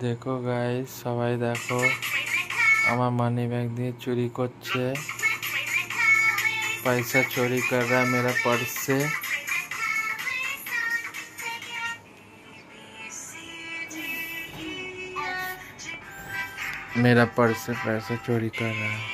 দেখো গাইস, সবাই দেখো আমার মানি बैग দিয়ে चोरी করছে। पैसा चोरी कर रहा है मेरा पर्स से। मेरा पर्स से पैसा चोरी कर रहा है।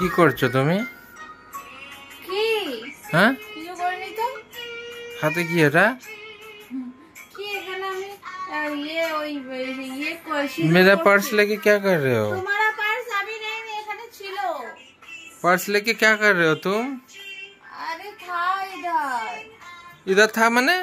কি করছো তুমি? কি? হ্যাঁ, কিছু করিনি তো। হাতে কি এটা? কি এখানে আমি ये कोशिश। मेरा पर्स लेके क्या कर रहे हो? तुम्हारा पर्स अभी नहीं এখানে ছিল। पर्स लेके क्या कर रहे हो तुम? अरे था इधर। इधर था माने?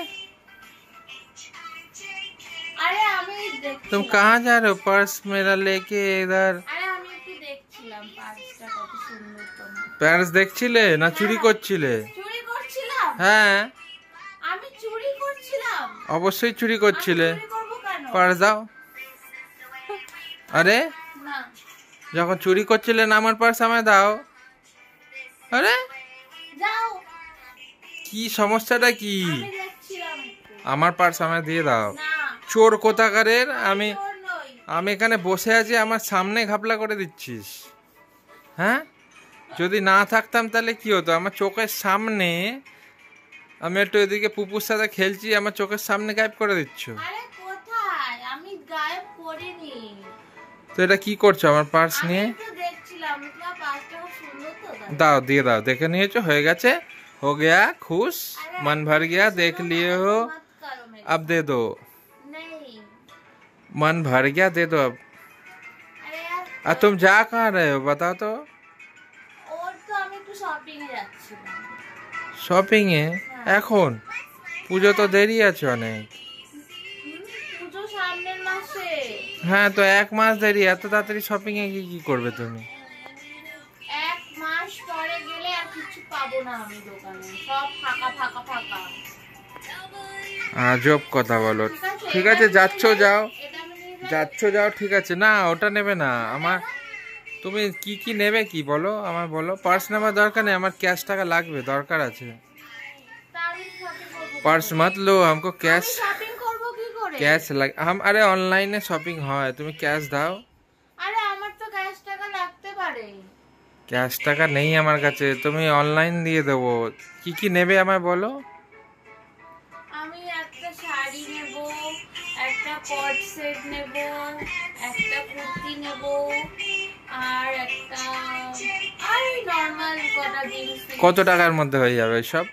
अरे আমি দেখছিলাম। तुम कहाँ जा रहे हो पर्स मेरा लेके इधर? अरे আমি একটু দেখছিলাম পার্সটা কত সুন্দর তোমার। पर्स দেখছিলে না চুরি করছিলে? চুরি করছিলাম। হ্যাঁ, আমি চুরি করছিলাম। অবশ্যই চুরি করছিলে। চুরি করব কেন? पर्स দাও। আরে না। যখন চুরি করছিলে না আমার पर्स আমায় দাও। আরে যাও। কি সমস্যাটা কি? আমি দেখছিলাম একটু। আমার पर्स আমায় দিয়ে দাও। না। চোর কোথাকারের! আমি চোর নই। আমি এখানে বসে আছি, আমার সামনে ঘাপলা করে দিচ্ছিস। হ্যাঁ, যদি না থাকতাম তাহলে কি হতো? আমার চোখের সামনে আমি একটু এদিকে পুপুর সাথে খেলছি, আমার চোখের সামনে গায়েব করে দিচ্ছ। আরে কোথায়? আমি গায়েব করিনি। তো এটা কি করছো আমার পার্স নিয়ে? আমি তো দেখছিলাম তোমার পার্সটা খুব সুন্দর তো। দাও, দিয়ে দাও। দেখে নিয়েছো, হয়ে গেছে, हो गया खुश, अरे मन भर गया, देख लिए हो, मत करो मेरे अब दे दो। नहीं। मन भर गया, दे दो अब। अरे यार আর तुम जा कहाँ रहे हो बताओ तो? और तो আমি একটু শপিং এ যাচ্ছিলাম। শপিং এ? এখন পুজো তো দেরি আছে অনেক। পুজো সামনের মাসে। হ্যাঁ, তো এক মাস দেরি, এত তাড়াতাড়ি শপিং এ কি করবে তুমি? এক মাস পরে গেলে আর কিছু পাবো না আমি দোকানে, সব ফাঁকা ফাঁকা ফাঁকা। আজব কথা বলো। ঠিক আছে, যাচ্ছ যাও, এটা আমি নিয়ে যাই। যাচ্ছ যাও, ঠিক আছে। না, ওটা নেবে না। আমার তুমি কি কি নেবে কি বলো, আমার বলো। পার্স নেওয়ার দরকার নেই, আমার ক্যাশ টাকা লাগবে, দরকার আছে। তা আমি শপিং করবো। पर्स मत लो, हमको कैश শপিং করবো কি করে? कैश लग हम अरे অনলাইনে শপিং হয়, তুমি ক্যাশ দাও। আরে আমার তো ক্যাশ টাকা লাগতে পারে। ক্যাশ টাকা নেই আমার কাছে, তুমি অনলাইন দিয়ে দেবো। কি কি নেবে আমায় বলো। আমি একটা শাড়ি নেব, একটা কট সেট নেব, একটা কুর্তি নেব, আর একটা আর নরমাল কটা জিনিস। কত টাকার মধ্যে হয়ে যাবে সব?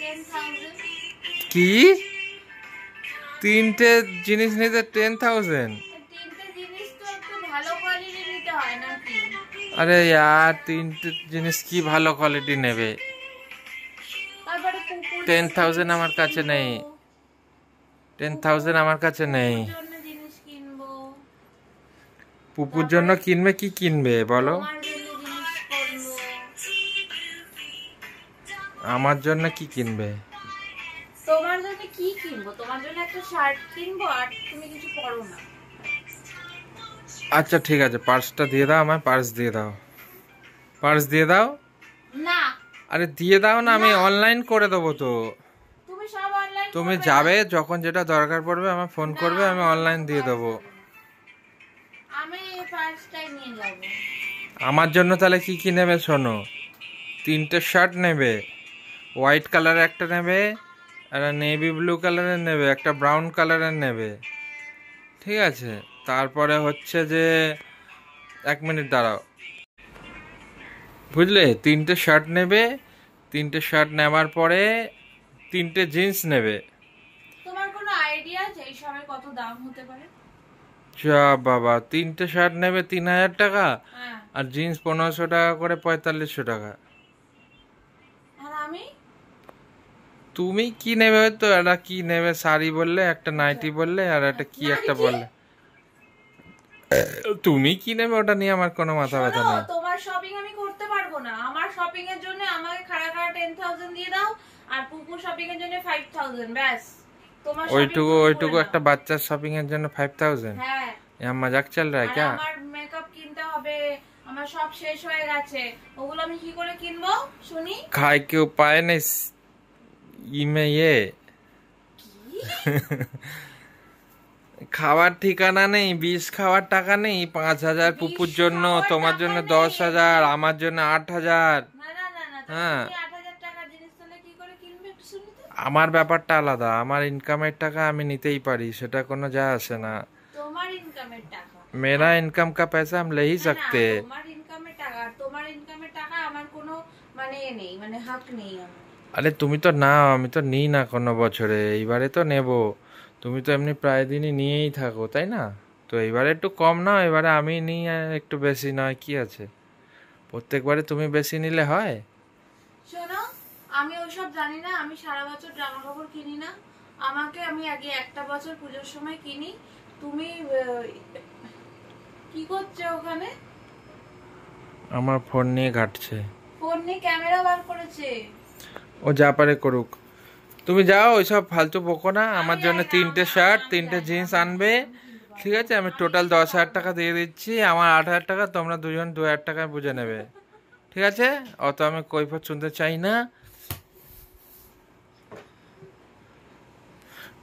10,000। কি? তিনটে জিনিস নিতে 10,000? তিনটে জিনিস তো একটু ভালো কোয়ালিটি নিতে হয় নাকি? আরে यार, তিনটে জিনিস কি ভালো কোয়ালিটি নেবে? তারপরে কুকুর 10,000 আমার কাছে নেই। 10,000 আমার কাছে নেই। জন্য জিনিস কিনবো। পুপুর জন্য কিনবে, কি কিনবে বলো? তোমার জন্য জিনিস কিনবো। আমার জন্য কি কিনবে? তোমার জন্য কি কিনবো? তোমার জন্য একটা শার্ট কিনবো, আর তুমি কিছু পরো না। আচ্ছা ঠিক আছে, পার্সটা দিয়ে দাও আমায়, পার্স দিয়ে দাও, পার্স দিয়ে দাও। না, আরে দিয়ে দাও না, আমি অনলাইন করে দেবো তো। তুমি সব অনলাইন তুমি যাবে, যখন যেটা দরকার পড়বে আমার ফোন করবে, আমি অনলাইন দিয়ে দেবো। আমি এই পার্সটাই নিয়ে যাব। আমার জন্য তাহলে কি কি নেবে শোনো। তিনটে শার্ট নেবে, হোয়াইট কালারের একটা নেবে, একটা নেভি ব্লু কালারের নেবে, একটা ব্রাউন কালারের নেবে, ঠিক আছে? তারপরে হচ্ছে যে, এক মিনিট দাঁড়াও, বুঝলে? তিনটে শার্ট নেবে, তিনটে শার্ট নেওয়ার পরে তিনটে জিন্স নেবে। তোমার কোনো আইডিয়া আছে এই সবের কত দাম হতে পারে? যা বাবা, তিনটে শার্ট নেবে 3,000 টাকা, হ্যাঁ। আর জিন্স 1500 টাকা করে 4500 টাকা। আর আমি? তুমি কি নেবে? তো একটা কি নেবে, শাড়ি বললে, একটা নাইটি বললে, আর একটা কি একটা বললে। তুমি কি নেবে ওটা নিয়ে আমার কোনো মাথা ব্যথা নেই। তোমার শপিং আমি করতে পারবো না। আমার শপিং এর জন্য আমাকে খাড়া খাড়া 10,000 দিয়ে দাও, আর পুকুর শপিং এর জন্য 5,000, ব্যাস। তোমার ওইটুকু shopping ওইটুকু করে একটা নাও। বাচ্চার শপিং এর জন্য 5000? হ্যাঁ, यहाँ मजाक चल रहा है আর क्या? আমার মেকআপ কিনতে হবে, আমার সব শেষ হয়ে গেছে, ওগুলো আমি কি করে কিনবো শুনি? खाए के उपाय नहीं में ये খাওয়ার ঠিকানা নেই, বিষ খাওয়ার টাকা নেই, 5000 পুপুর জন্য, খাওয়ার তোমার টাকা জন্য নেই। 10,000, আমার জন্য 8000। না না না না, হ্যাঁ। তুমি 8000 টাকার জিনিস তাহলে কি করে কিনবে একটু শুনি তো? আমার ব্যাপারটা আলাদা, আমার ইনকামের টাকা আমি নিতেই পারি, সেটা কোনো যায় আসে না। তোমার ইনকামের টাকা, मेरा इनकम का पैसा हम ले ही না, सकते हैं। তোমার ইনকামের টাকা, আর তোমার ইনকামের টাকা আমার কোনো মানে এ নেই, মানে হক নেই আমার। আরে তুমি তো নাও, আমি তো নিই না কোনো বছরে, এইবারে তো নেব। তুমি তো এমনি প্রায় দিনই নিয়েই থাকো, তাই না? তো এইবারে একটু কম নাও, এবারে আমি নিই আর একটু বেশি নয়, কি আছে? প্রত্যেকবারে তুমি বেশি নিলে হয়? শোনো, আমি ওইসব জানি না, আমি সারা বছর জামা কাপড় কিনি না। আমাকে আমি আগে একটা বছর পুজোর সময় কিনি। তুমি কি করছো ওখানে? আমার ফোন নিয়ে ঘাটছে। ফোন নিয়ে ক্যামেরা বার করেছে। ও যা পারে করুক, তুমি যাও, ওইসব ফালতু বকো না। আমার জন্য 3টে শার্ট, 3টে জিন্স আনবে, ঠিক আছে? আমি টোটাল 10,000 টাকা দিয়ে দিচ্ছি, আমার 8,000 টাকা, তোমরা দুজন 2,000 টাকায় বুঝে নেবে, ঠিক আছে? অত আমি কৈফত শুনতে চাই না।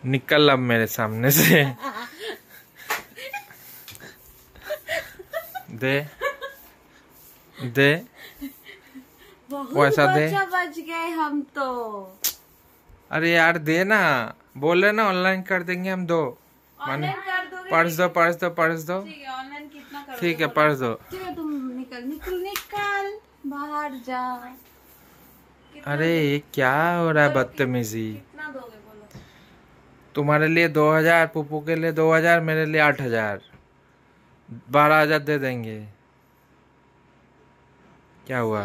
निकल अब मेरे सामने से। दे दे बहुत वैसा दे। बच्चा बच गए हम तो। अरे यार दे ना, बोल रहे ना ऑनलाइन कर देंगे हम, दो। माने ऑनलाइन कर दोगे? पर्स दो, पर्स दो, पर्स दो। ठीक है, ऑनलाइन कितना करोगे? ठीक है, पर्स दो। ठीक है, तुम निकल निकल निकल बाहर जा। कितना अरे ये क्या हो रहा है बदतमीजी? कितना दोगे बोलो? तुम्हारे लिए 2,000, पुप्पू के लिए 2,000, मेरे लिए 8,000, 12,000 दे देंगे। क्या हुआ?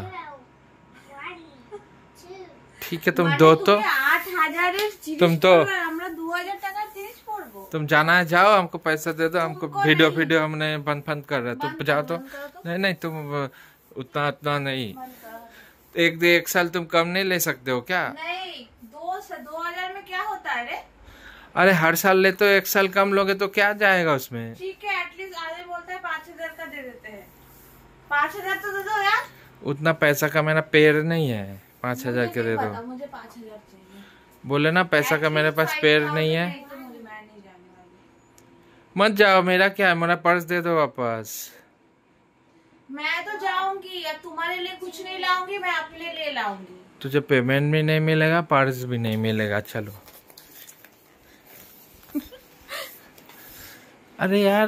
ठीक है, तुम মানে दो तो। তুমি 8,000 এর জিনিস तुम तो- পরবে, আর আমরা 2,000 টাকার জিনিস পরবো। तुम जाना है, जाओ, हमको पैसा दे दो, हमको तुमको वीडियो नहीं। वीडियो हमने बंद बंद कर रहे, तुम बंद जाओ करो, तो। बंद करो तो। नहीं नहीं, तुम उतना उतना नहीं, बंद करो। एक साल तुम कम नहीं ले सकते हो क्या? नहीं, 2,000 में क्या होता है रे? अरे हर साल ले तो 1 साल कम लोगे तो क्या जाएगा उसमें? ठीक है, एटलीस्ट आधे बोलते हैं 5,000 का दे देते हैं। 5,000 तो दे दो यार। उतना पैसा का मेरा पेड़ नहीं है, 5,000 के दे दो। मुझे 5,000 चाहिए। बोले ना पैसा का मेरे पास पेड़ नहीं है। तो मुझे मैं नहीं जाने वाली। मत जाओ, मेरा क्या है, मेरा पर्स दे दो वापस। मैं तो जाऊंगी, या तुम्हारे लिए कुछ नहीं लाऊंगी, मैं अपने लिए लाऊंगी। तुझे पेमेंट भी नहीं मिलेगा, पर्स भी नहीं मिलेगा, चलो। अरे यार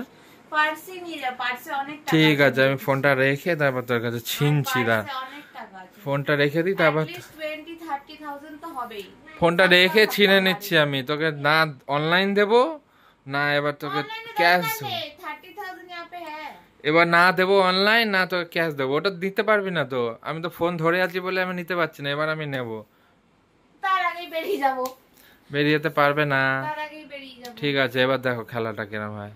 পার্সে নিয়ে যা, পার্সে অনেক টাকা ঠিক আছে। আছে, আমি ফোনটা রেখে তারপর তোর কাছে ছিনছি। পার্সে অনেক টাকা আছে। ফোনটা রেখে দিই, তারপর At least 20,000-30,000 তো হবেই। ফোনটা রেখে ছিনে নিচ্ছি আমি। তোকে না অনলাइन দেবো, না এবার তোকে Online ক্যাশ दरकार দেবো। नहीं, 30,000 यहाँ पे है। এবার না দেবো অনলাইন, না তোকে ক্যাশ দেবো। ওটা দিতে পারবি না তো, আমি তো ফোন ধরে আছি বলে আমি নিতে পারছি না, এবার আমি নেব। তার আগেই বেরিয়ে যাবো, বেরিয়ে যেতে পারবে না। তার আগেই বেরিয়ে যাবো। ঠিক আছে, এবার দেখো খেলাটা কিরম হয়।